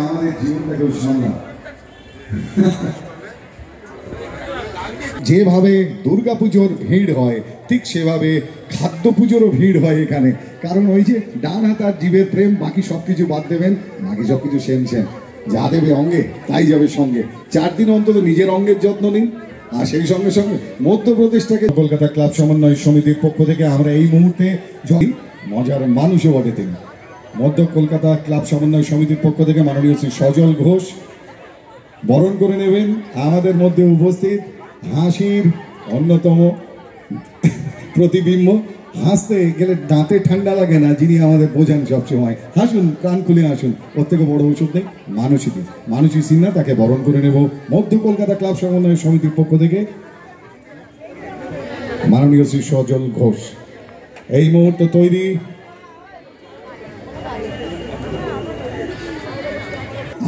আমাদের জীবনটাকে সংগ্রাম যেভাবে দুর্গাপুজোর ভিড় হয় ঠিক সেভাবে খাদ্য পুজোরও ভিড় হয় এখানে। কারণ ওই যে ডান হাত আর জীবের প্রেম, বাকি সবকিছু বাদ দেবেন, বাকি সবকিছু সেম সেম। যা দেবে অঙ্গে তাই যাবে সঙ্গে। 4 দিন অন্তত নিজের অঙ্গের যত্ন নিন। আর সেই সঙ্গে সঙ্গে মধ্যপ্রদেশটাকে কলকাতা ক্লাব সমন্বয় সমিতির পক্ষ থেকে আমরা এই মুহূর্তে মজার মানুষও বটে তিনি। মধ্য কলকাতা ক্লাব সমন্বয় সমিতির পক্ষ থেকে মাননীয় শ্রী সজল ঘোষ বরণ করে নেবেন। আমাদের মধ্যে উপস্থিত হাসির অন্যতম প্রতিবিম্ব, হাসতে গেলে দাঁতে ঠান্ডা লাগে না, যিনি আমাদের বোঝান সবসময়। হাসুন, প্রাণ খুলে হাসুন, ওর থেকে বড় ওষুধ নেই। মানুষই সিনহা, তাকে বরণ করে নেব মধ্য কলকাতা ক্লাব সমন্বয় সমিতির পক্ষ থেকে মাননীয় শ্রী সজল ঘোষ। এই মুহূর্তে তৈরি।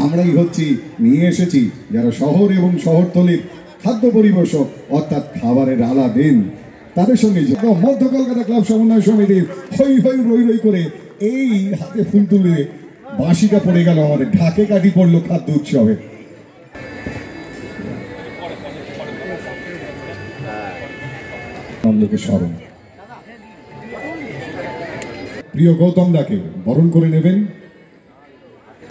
আমরাই হচ্ছি, নিয়ে এসেছি যারা শহর এবং শহরতলির খাদ্য পরিবেশক অর্থাৎ খাবারের আলা দেন, তাদের সঙ্গে মধ্য কলকাতা ক্লাব সমন্বয় সমিতির হই হই রই রই করে এই হাতে ফুল তুলে বাঁশিটা পড়ে গেল, আমাদের ঢাকে কাঠি পড়লো খাদ্য উৎসবে। স্মরণ প্রিয় গৌতম দাকে বরণ করে নেবেন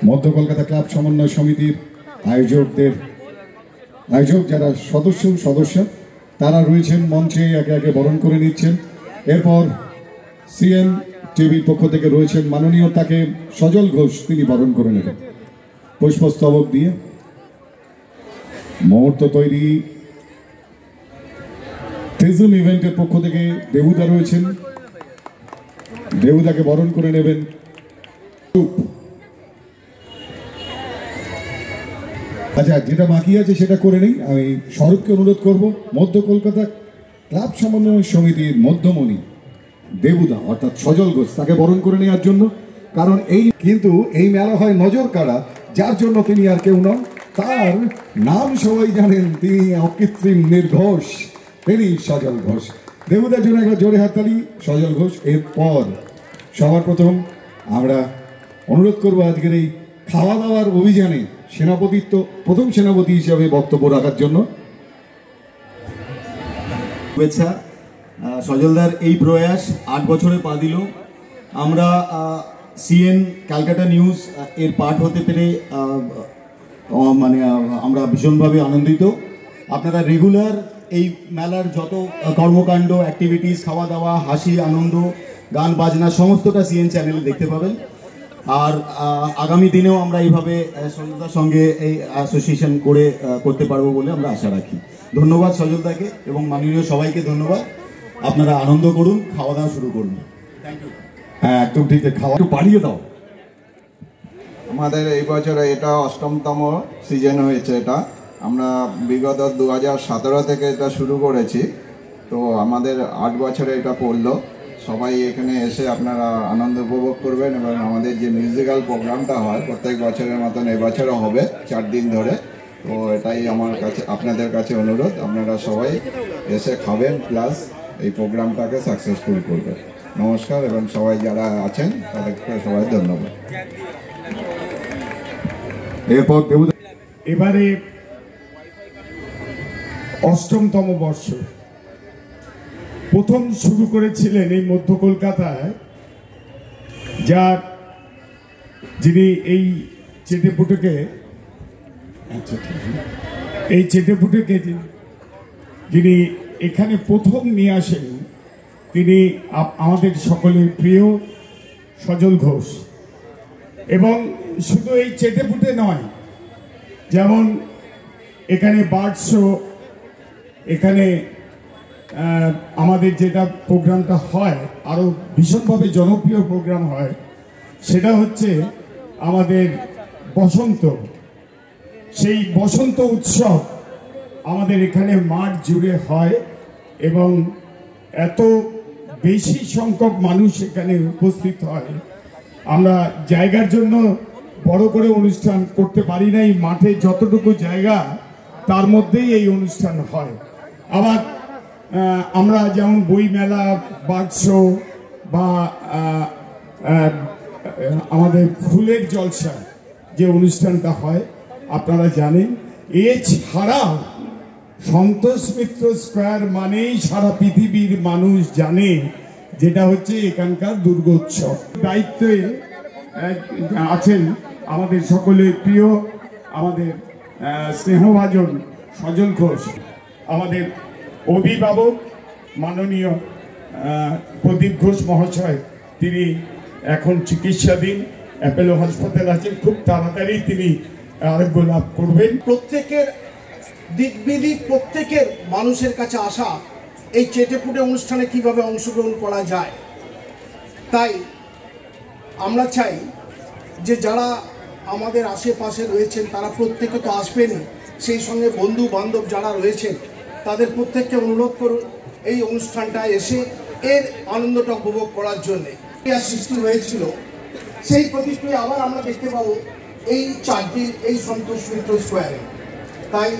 মধ্য কলকাতা ক্লাব সমন্বয় সমিতির আয়োজক যারা সদস্য তারা রয়েছেন মঞ্চে, একে একে বরণ করে নিচ্ছেন। এরপর সিএন টিভির পক্ষ থেকে রয়েছেন মাননীয় তাকে সজল ঘোষ, তিনি বরণ করে নেবেন পুষ্পস্তবক দিয়ে। মুহূর্ত তৈরি। ট্রিজম ইভেন্টের পক্ষ থেকে দেবুদা রয়েছেন, দেবুদাকে বরণ করে নেবেন। আচ্ছা, যেটা বাকি আছে সেটা করে নেই। আমি স্বরূপকে অনুরোধ করব মধ্য কলকাতা ক্লাব সমন্বয় সমিতির মধ্যমণি দেবুদা অর্থাৎ সজল ঘোষ, তাকে বরণ করে নেওয়ার জন্য। কারণ এই মেলা হয় নজর কাড়া, যার জন্য তিনি আর কেউ নন, তার নাম সবাই জানেন, তিনি অকৃত্রিম নির্ঘোষ, তিনি সজল ঘোষ। দেবুদার জন্য একবার জোরে হাততালি সজল ঘোষ। এরপর সবার প্রথম আমরা অনুরোধ করব আজকের এই খাওয়া দাওয়ার অভিযানে প্রথম সেনাপতি হিসাবে বক্তব্য রাখার জন্য। শুভেচ্ছা। সজলদার এই প্রয়াস 8 বছরে পা দিল। আমরা সিএন ক্যালকাটা নিউজ এর পার্ট হতে পেরে মানে আমরা ভীষণভাবে আনন্দিত। আপনারা রেগুলার এই মেলার যত কর্মকাণ্ড, অ্যাক্টিভিটিস, খাওয়া দাওয়া, হাসি, আনন্দ, গান বাজনা সমস্তটা সিএন চ্যানেলে দেখতে পাবেন। আর আগামী দিনেও আমরা এইভাবে সজলদার সঙ্গে এই অ্যাসোসিয়েশন করতে পারবো বলে আমরা আশা রাখি। ধন্যবাদ সজলদাকে এবং মাননীয় সবাইকে ধন্যবাদ। আপনারা আনন্দ করুন, খাওয়া দাওয়া শুরু করুন। Thank you. হ্যাঁ, একদম ঠিক। খাওয়া একটু বাড়িয়ে দাও। আমাদের এই বছরে এটা 8তম সিজন হয়েছে। এটা আমরা বিগত 2017 থেকে এটা শুরু করেছি, তো আমাদের 8 বছরে এটা পড়লো। সবাই এখানে এসে আপনারা আনন্দ উপভোগ করবেন এবং আমাদের যে মিউজিক্যাল প্রোগ্রামটা হয় প্রত্যেক বছরের মতন এবছরও হবে 4 দিন ধরে। তো এটাই আমার কাছে আপনাদের কাছে অনুরোধ, আপনারা সবাই এসে খাবেন প্লাস এই প্রোগ্রামটাকে সাকসেসফুল করবেন। নমস্কার এবং সবাই যারা আছেন তাদেরকে সবাই ধন্যবাদ। এবারে 8তম বর্ষ প্রথম শুরু করেছিলেন এই মধ্য কলকাতায়, যিনি এই চেটেপুটেকে যিনি এখানে প্রথম নিয়ে আসেন, তিনি আমাদের সকলের প্রিয় সজল ঘোষ। এবং শুধু এই চেটেপুটে নয়, যেমন এখানে বার্ড শো, এখানে আমাদের যেটা প্রোগ্রামটা হয় আরও ভীষণভাবে জনপ্রিয় প্রোগ্রাম হয়, সেটা হচ্ছে আমাদের বসন্ত। সেই বসন্ত উৎসব আমাদের এখানে মাঠ জুড়ে হয় এবং এত বেশি সংখ্যক মানুষ এখানে উপস্থিত হয়। আমরা জায়গার জন্য বড় করে অনুষ্ঠান করতে পারি নাই, মাঠে যতটুকু জায়গা তার মধ্যেই এই অনুষ্ঠান হয়। আবার আমরা যেমন বই মেলা, বার্ড শো বা আমাদের ফুলের জলসা যে অনুষ্ঠানটা হয় আপনারা জানেন। এছাড়াও সন্তোষ মিত্র স্কোয়ার মানেই সারা পৃথিবীর মানুষ জানে যেটা হচ্ছে এখানকার দুর্গোৎসব। দায়িত্বে আছেন আমাদের সকলের প্রিয়, আমাদের স্নেহভাজন সজল ঘোষ, আমাদের অভিভাবক মাননীয় প্রদীপ ঘোষ মহাশয়। তিনি এখন চিকিৎসাধীন, অ্যাপেলো হাসপাতাল আছেন, খুব তাড়াতাড়ি তিনি আরোগ্য লাভ করবেন। প্রত্যেকের দিকবিদিক, প্রত্যেকের মানুষের কাছে আসা এই চেটেপুটে অনুষ্ঠানে কিভাবে অংশগ্রহণ করা যায়, তাই আমরা চাই যে যারা আমাদের আশেপাশে রয়েছেন তারা প্রত্যেকে তো আসবেনই, সেই সঙ্গে বন্ধু বান্ধব যারা রয়েছেন তাদের প্রত্যেককে অনুরোধ করুন এই অনুষ্ঠানটায় এসে এর আনন্দটা উপভোগ করার জন্যে। সৃষ্টি হয়েছিল সেই প্রতিক্রিয়া আবার আমরা দেখতে পাবো এই 4 দিন এই সন্তোষ মিত্র স্কোয়ারে। তাই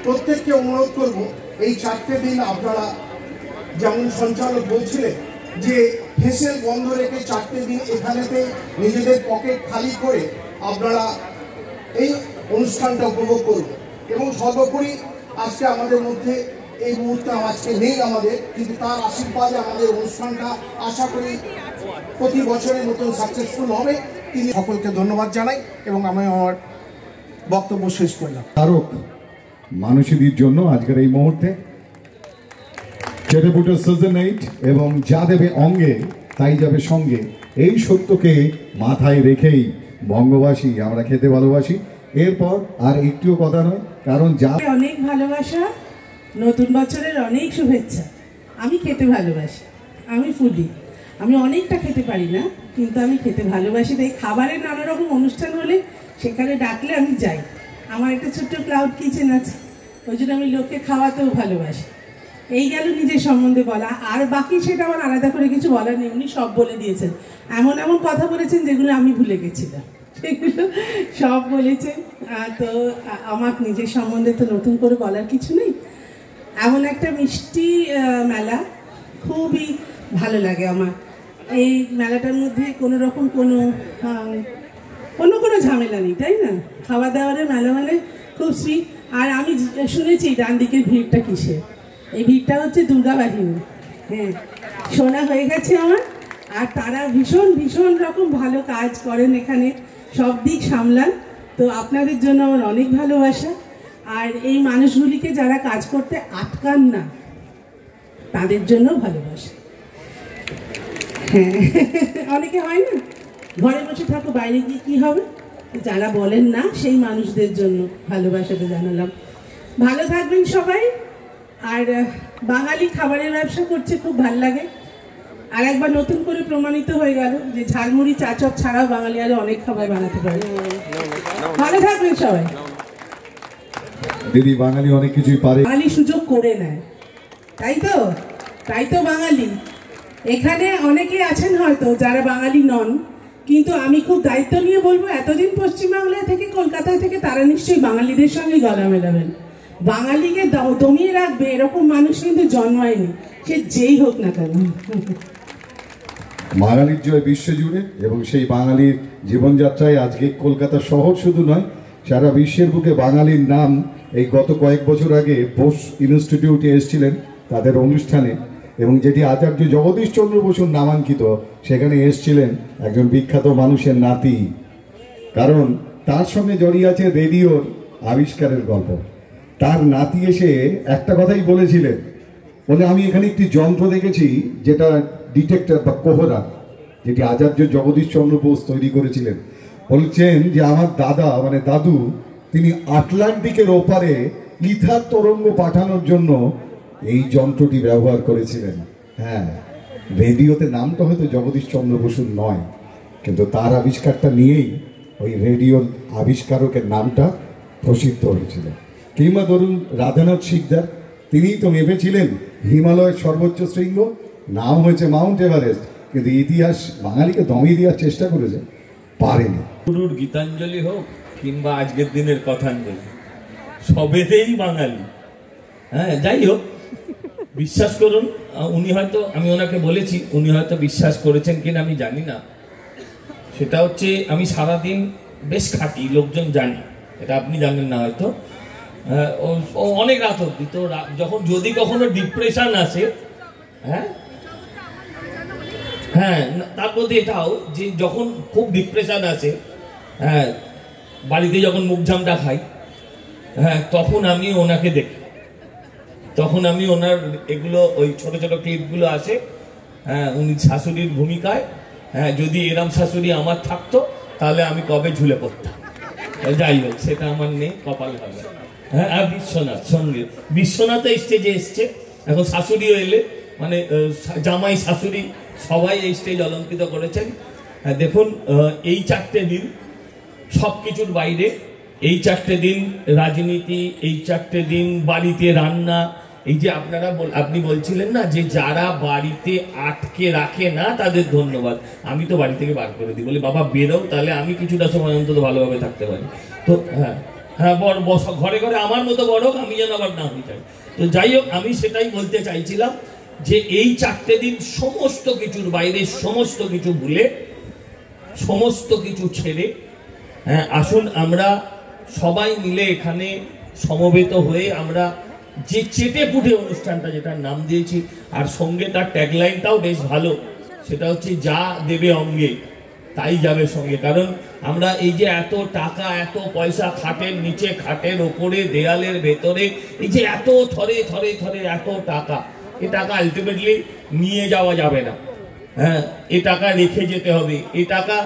প্রত্যেককে অনুরোধ করব এই 4টে দিন আপনারা, যেমন সঞ্চালক বলছিলেন যে হেসেল বন্ধ রেখে 4টে দিন এখানেতে নিজেদের পকেট খালি করে আপনারা এই অনুষ্ঠানটা উপভোগ করুন। এবং সর্বোপরি আজকে আমাদের মধ্যে এই মুহূর্তে আজকে নেই আমাদের, কিন্তু তার আশীর্বাদে আমাদের অনুষ্ঠানটা আশা করি প্রতি বছরের মতন সাকসেসফুল হবে। তিনি সকলকে ধন্যবাদ জানাই এবং আমি আমার বক্তব্য শেষ করলাম। তারক মানুষের জন্য আজকের এই মুহূর্তে চেটেপুটে সিজন 8 এবং যা দেবে অঙ্গে তাই যাবে সঙ্গে, এই সত্যকে মাথায় রেখেই বঙ্গবাসী আমরা খেতে ভালোবাসি। এরপর আর একটিও কথা নয়, কারণ যা অনেক ভালোবাসা, নতুন বছরের অনেক শুভেচ্ছা। আমি খেতে ভালোবাসি, আমি ফুডি, আমি অনেকটা খেতে পারি না, কিন্তু আমি খেতে ভালোবাসি। তাই খাবারের নানা রকম অনুষ্ঠান হলে সেখানে ডাকলে আমি যাই। আমার একটা ছোট্ট ক্লাউড কিচেন আছে, ওই জন্য আমি লোককে খাওয়াতেও ভালোবাসি। এই গেল নিজের সম্বন্ধে বলা, আর বাকি সেটা আমার আলাদা করে কিছু বলার নেই। উনি সব বলে দিয়েছেন, এমন এমন কথা বলেছেন যেগুলো আমি ভুলে গেছিলাম, সেগুলো সব বলেছেন। তো আমার নিজের সম্বন্ধে তো নতুন করে বলার কিছু নেই। এমন একটা মিষ্টি মেলা, খুবই ভালো লাগে আমার। এই মেলাটার মধ্যে কোনো রকম কোনো ঝামেলা নেই, তাই না? খাওয়া দাওয়ারের মেলা মানে খুব সুইট। আর আমি শুনেছি ডান দিকের ভিড়টা কিসের, এই ভিড়টা হচ্ছে দুর্গা বাহিনী। হ্যাঁ, শোনা হয়ে গেছে আমার। আর তারা ভীষণ ভীষণ রকম ভালো কাজ করেন এখানে, সব দিক সামলান। তো আপনাদের জন্য আমার অনেক ভালোবাসা। আর এই মানুষগুলিকে যারা কাজ করতে আটকান না, তাদের জন্য ভালোবাসা। হ্যাঁ, অনেকে হয় না ঘরে বসে থাকো, বাইরে গিয়ে কী হবে, যারা বলেন না সেই মানুষদের জন্য ভালোবাসাটা জানালাম। ভালো থাকবেন সবাই। আর বাঙালি খাবারের ব্যবসা করছে, খুব ভাল লাগে। আর একবার নতুন করে প্রমাণিত হয়ে গেল যে ঝালমুড়ি চাচপ ছাড়াও বাঙালি আরো অনেক খাবার বানাতে পারে। ভালো থাকবেন সবাই। দিদি, বাঙালি অনেক কিছুই পারে, বাঙালি সুযোগ করে নেয়, তাই তো বাঙালি। এখানে অনেকে আছেন হয়তো যারা বাঙালি নন, কিন্তু আমি খুব দায়িত্ব নিয়ে বলবো, এতদিন পশ্চিমবাংলা থেকে কলকাতা থেকে তারা নিশ্চয়ই বাঙালিদের সঙ্গে গলা মেলাবেন। বাঙালিকে দমিয়ে রাখবে এরকম মানুষ কিন্তু জন্মায়নি, সে যেই হোক না কেন। বাঙালির জয় বিশ্বজুড়ে, এবং সেই বাঙালির জীবনযাত্রায় আজকে কলকাতা শহর শুধু নয়, সারা বিশ্বের বুকে বাঙালির নাম। এই গত কয়েক বছর আগে বোস ইনস্টিটিউটে এসেছিলেন তাদের অনুষ্ঠানে, এবং যেটি আচার্য জগদীশ চন্দ্র বসুর নামাঙ্কিত, সেখানে এসেছিলেন একজন বিখ্যাত মানুষের নাতি। কারণ তার সঙ্গে জড়িয়ে আছে রেডিওর আবিষ্কারের গল্প। তার নাতি এসে একটা কথাই বলেছিলেন, বলে আমি এখানে একটি যন্ত্র দেখেছি যেটা ডিটেক্টর বা কোহরা, যেটি আচার্য জগদীশ চন্দ্র বোস তৈরি করেছিলেন। বলছেন যে আমার দাদা মানে দাদু, তিনি আটলান্টিকের ওপারে ইথার তরঙ্গ পাঠানোর জন্য এই যন্ত্রটি ব্যবহার করেছিলেন। হ্যাঁ, রেডিওতে নামটা হয়তো জগদীশ চন্দ্র বসুর নয়, কিন্তু তার আবিষ্কারটা নিয়েই ওই রেডিওর আবিষ্কারকের নামটা প্রসিদ্ধ হয়েছিল। কিংবা ধরুন রাধানাথ শিকদার, তিনিই তো মেপেছিলেন হিমালয়ের সর্বোচ্চ শৃঙ্গ, নাম হয়েছে মাউন্ট এভারেস্ট, কিন্তু ইতিহাস বাঙালিকে দমিয়ে দেওয়ার চেষ্টা করেছে, পারেনি। গুরুর গীতাঞ্জলি হোক কিংবা আজকের দিনের কথাঞ্জলি, সবেতেই বাঙালি। হ্যাঁ, যাই হোক, বিশ্বাস করুন, উনি হয়তো, আমি ওনাকে বলেছি, উনি হয়তো বিশ্বাস করেছেন কিনা আমি জানি না। সেটা হচ্ছে, আমি সারাদিন বেশ খাঁটি, লোকজন জানে, এটা আপনি জানেন না হয়তো। ও অনেক রাত অব্দি, তো যখন যদি কখনো ডিপ্রেশন আসে, হ্যাঁ হ্যাঁ, তার মধ্যে এটাও যে যখন খুব ডিপ্রেশন আসে, হ্যাঁ, বাড়িতে যখন মুখঝামটা খাই, হ্যাঁ, তখন আমি ওনাকে দেখি, তখন আমি ওনার এগুলো ওই ছোট ছোট ক্লিপগুলো আসে, হ্যাঁ, উনি শাশুড়ির ভূমিকায়, হ্যাঁ, যদি এরম শাশুড়ি আমার থাকতো তাহলে আমি কবে ঝুলে পড়তাম। যাই হোক, সেটা আমার নেই, কপাল ভালো। হ্যাঁ, আর বিশ্বনাথ সঙ্গে, বিশ্বনাথ স্টেজে এসছে, এখন শাশুড়িও এলে, মানে জামাই শাশুড়ি সবাই এই স্টেজ অলঙ্কৃত করেছেন। হ্যাঁ, দেখুন, এই 4টে দিন সব কিছুর বাইরে, এই 4টে দিন রাজনীতি, এই 4টে দিন বাড়িতে রান্না, এই যে আপনি বলছিলেন না যে যারা বাড়িতে আটকে রাখে না তাদের ধন্যবাদ, আমি তো বাড়ি থেকে বার করে দিই, বলি বাবা বেরো, তাহলে আমি কিছুটা সময় অন্তত ভালোভাবে থাকতে পারি। তো হ্যাঁ হ্যাঁ, ঘরে ঘরে আমার মতো বড়, আমি যেন আবার না হয়ে যাই। তো যাই হোক, আমি সেটাই বলতে চাইছিলাম যে এই 4টে দিন সমস্ত কিছুর বাইরে, সমস্ত কিছু ভুলে, সমস্ত কিছু ছেড়ে, হ্যাঁ, আসুন আমরা সবাই মিলে এখানে সমবেত হয়ে আমরা যে চেটেপুটে অনুষ্ঠানটা, যেটার নাম দিয়েছি, আর সঙ্গে তার ট্যাগলাইনটাও বেশ ভালো, সেটা হচ্ছে যা দেবে অঙ্গে তাই যাবে সঙ্গে। কারণ আমরা এই যে এত টাকা, এত পয়সা, খাটের নিচে, খাটের ওপরে, দেয়ালের ভেতরে, এই যে এত থরে থরে থরে এত টাকা, এ টাকা আলটিমেটলি নিয়ে যাওয়া যাবে না। হ্যাঁ, এ টাকা রেখে যেতে হবে, এ টাকা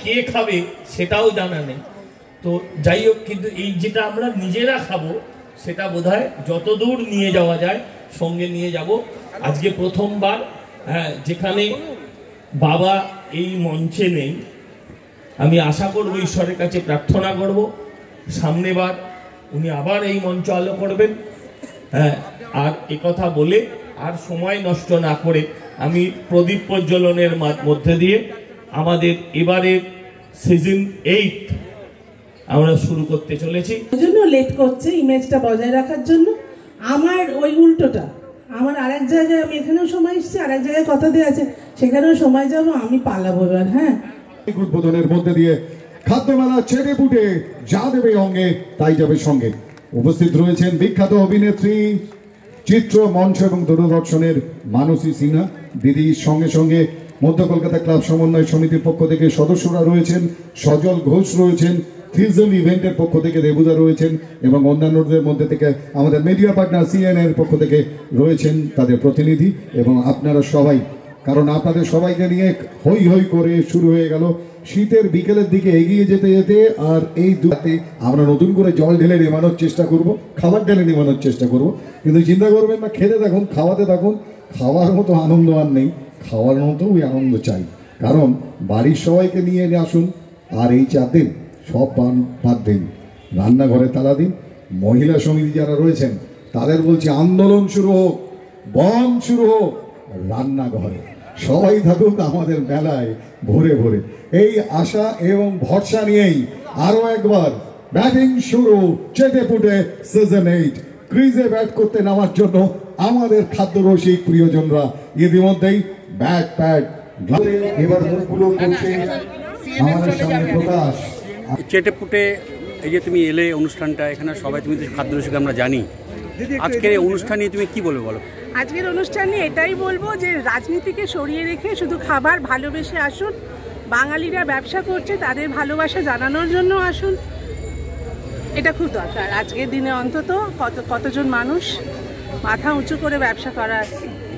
কে খাবে সেটাও জানা নেই। তো যাই হোক, কিন্তু এই যেটা আমরা নিজেরা খাবো সেটা বোধহয় যতদূর নিয়ে যাওয়া যায় সঙ্গে নিয়ে যাব। আজকে প্রথমবার, হ্যাঁ, যেখানে বাবা এই মঞ্চে নেই, আমি আশা করব, ঈশ্বরের কাছে প্রার্থনা করব, সামনেবার উনি আবার এই মঞ্চ আলো করবেন। হ্যাঁ, আর একথা বলে আর সময় নষ্ট না করে আমি প্রদীপ প্রজ্বলনের মধ্যে দিয়ে আমাদের এবারের সিজন 8 আমরা শুরু করতে চলেছি। ওই জন্য লেট করছে ইমেজটা বজায় রাখার জন্য। আমার ওই উল্টোটা, আমার আরেক জায়গায়, আমি এখানেও সময় এসেছি, আরেক জায়গায় কথা দিয়ে আছে, সেখানেও সময় যাবো, আমি পালাবো এবার। হ্যাঁ, উদ্বোধনের মধ্যে দিয়ে খাদ্যমেলা চেটেপুটে যা দেবে অঙ্গে তাই যাবে সঙ্গে। উপস্থিত রয়েছেন বিখ্যাত অভিনেত্রী, চিত্র, মঞ্চ এবং দূরদর্শনের মানসী সিনহা দিদির সঙ্গে সঙ্গে মধ্য কলকাতা ক্লাব সমন্বয় সমিতির পক্ষ থেকে সদস্যরা রয়েছেন, সজল ঘোষ রয়েছেন, থিজম ইভেন্টের পক্ষ থেকে দেবুদা রয়েছেন, এবং অন্যান্যদের মধ্যে থেকে আমাদের মিডিয়া পার্টনার সিএনএর পক্ষ থেকে রয়েছেন তাদের প্রতিনিধি, এবং আপনারা সবাই, কারণ আপনাদের সবাইকে নিয়ে হই হই করে শুরু হয়ে গেল শীতের বিকেলের দিকে এগিয়ে যেতে যেতে। আর এই দুতে আমরা নতুন করে জল ঢেলে নেমানোর চেষ্টা করব, খাবার ঢেলে নেমানোর চেষ্টা করব, কিন্তু চিন্তা করবেন না, খেতে থাকুন, খাওয়াতে থাকুন, খাওয়ার মতো আনন্দ আর নেই, খাওয়ার মতো ওই আনন্দ চাই। কারণ বাড়ির সবাইকে নিয়ে আসুন, আর এই 4 দিন সব বাদ দিন, রান্নাঘরে তালা দিন। মহিলা সমিতি যারা রয়েছেন তাদের বলছি, আন্দোলন শুরু হোক, বন্ধ শুরু হোক, রান্নাঘরে সবাই থাকুক আমাদের মেলায় ভরে ভরে। এই আশা এবং ভরসা নিয়েই আরো একবার ব্যাটিং শুরু, চেটেপুটে সিজন 8। ক্রিজে ব্যাট করতে নামার জন্য আমাদের খাদ্যরসিক প্রিয়জনরা ইতিমধ্যেই ব্যাট প্যাড এবার মুখগুলো করছে আমাদের সামনে প্রকাশ। চেটেপুটে এই যে তুমি এলে অনুষ্ঠানটা, এখানে সবাই, তুমি তো খাদ্যরসিক আমরা জানি, আজকের এই অনুষ্ঠান নিয়ে তুমি কি বলবে বলো? আজকের অনুষ্ঠানে এটাই বলবো যে রাজনীতিকে সরিয়ে রেখে শুধু খাবার ভালোবেসে আসুন। বাঙালিরা ব্যবসা করছে, তাদের ভালোবাসা জানানোর জন্য আসুন, এটা খুব দরকার আজকের দিনে। অন্তত কতজন মানুষ মাথা উঁচু করে ব্যবসা করার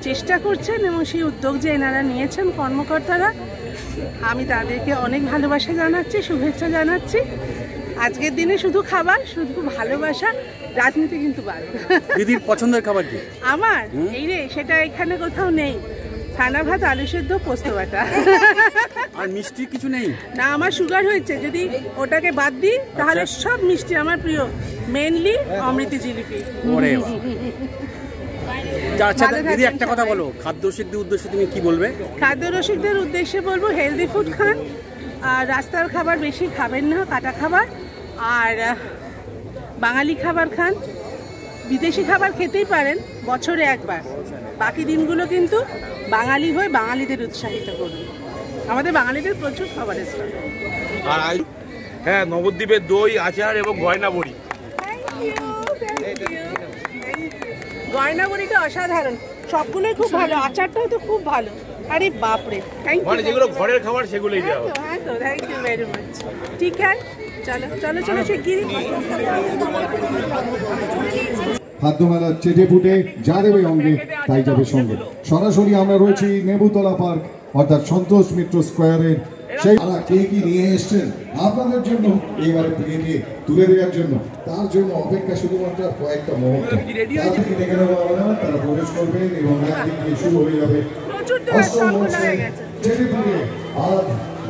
চেষ্টা করছেন, এবং সেই উদ্যোগ যে এনারা নিয়েছেন কর্মকর্তারা, আমি তাদেরকে অনেক ভালোবাসা জানাচ্ছি, শুভেচ্ছা জানাচ্ছি। আজকের দিনে শুধু খাবার, শুধু ভালোবাসা, রাজনীতি কিন্তু বাদ। দিদির পছন্দের খাবার কি? আমার এই রে, সেটা এখানে কোথাও নেই। ছানা ভাত, আলু সেদ্ধ, পোস্ত বাটা। আর মিষ্টি কিছু নেই? না, আমার সুগার হয়েছে, যদি ওটাকে বাদ দিই তাহলে সব মিষ্টি আমার প্রিয়, মেনলি অমৃতি জিলিপি। আচ্ছা দিদি, একটা কথা বলো, খাদ্যরসিকদের উদ্দেশ্যে তুমি কি বলবে? খাদ্যরসিকদের উদ্দেশ্যে বলবো, হেলদি ফুড খান, আর রাস্তার খাবার বেশি খাবেন না, কাটা খাবার, আর বাঙালি খাবার খান। বিদেশি খাবার খেতেই পারেন বছরে একবার, বাকি দিনগুলো কিন্তু বাঙালি হয়ে বাঙালিদের উৎসাহিত করুন। আমাদের বাঙালিদের প্রচুর খাবারের স্টল। হ্যাঁ, নবদ্বীপের দই, আচার এবং গয়না বড়ি। গয়না বড়িটা অসাধারণ, সবগুলোই খুব ভালো, আচারটাও তো খুব ভালো। আরে বাপরে, থ্যাংক ইউ। মানে যেগুলো ঘরের খাবার সেগুলোই দেওয়া। হ্যাঁ তো, থ্যাংক ইউ ভেরি মাচ। ঠিক আছে, চলো চলো চলো শিগগিরই। খাদ্যমেলার চেটে পুটে যা দেবে অঙ্গে তাই যাবে সঙ্গে। সরাসরি আমরা রয়েছি নেবুতলা পার্ক অর্থাৎ সন্তোষ মিত্র স্কোয়ারের সেই কে কি নিয়ে এসছেন আপনাদের জন্য এইবারে প্লেটে তুলে দেওয়ার জন্য, তার জন্য অপেক্ষা শুধুমাত্র কয়েকটা মুহূর্ত। তাদেরকে ডেকে নেওয়া হবে না, তারা প্রবেশ করবেন এবং একদিন দিয়ে শুরু হয়ে যাবে অষ্টম বর্ষে চেটে পুটে আজ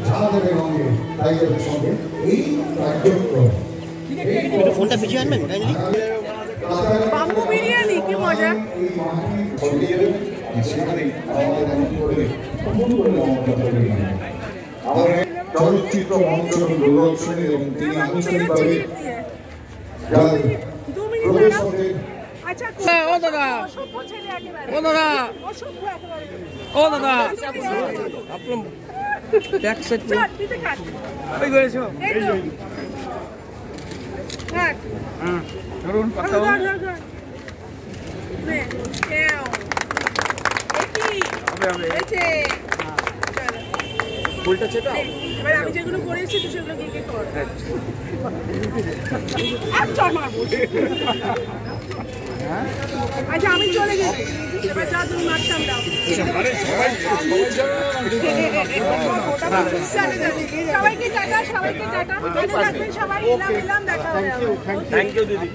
যা দেবে অঙ্গে তাই যাবে সঙ্গে এই কার্যক্রম। ফোনটা পিছিয়ে আনবেন বাম্বু বিরিয়ানি, কি মজা। চলচ্চিত্র মঞ্চ দূরদর্শনের এবং তিনি আনুষ্ঠানিকভাবে ও দাদা, ও দাদা, ও দাদা, আপনার ব্যাক সাইড ওই করেছো। ধরুন পাতা ফুলটা চেটা। এবার আমি যেগুলো করে এসেছি সেগুলো কি কি কর। আচ্ছা আমি চলে গেছি, এবার যা তুমি মারতাম দাও। সবাইকে টাটা, সবাইকে টাটা, ভালো থাকবেন সবাই, এলাম এলাম, দেখা হবে। থ্যাংক ইউ দিদি।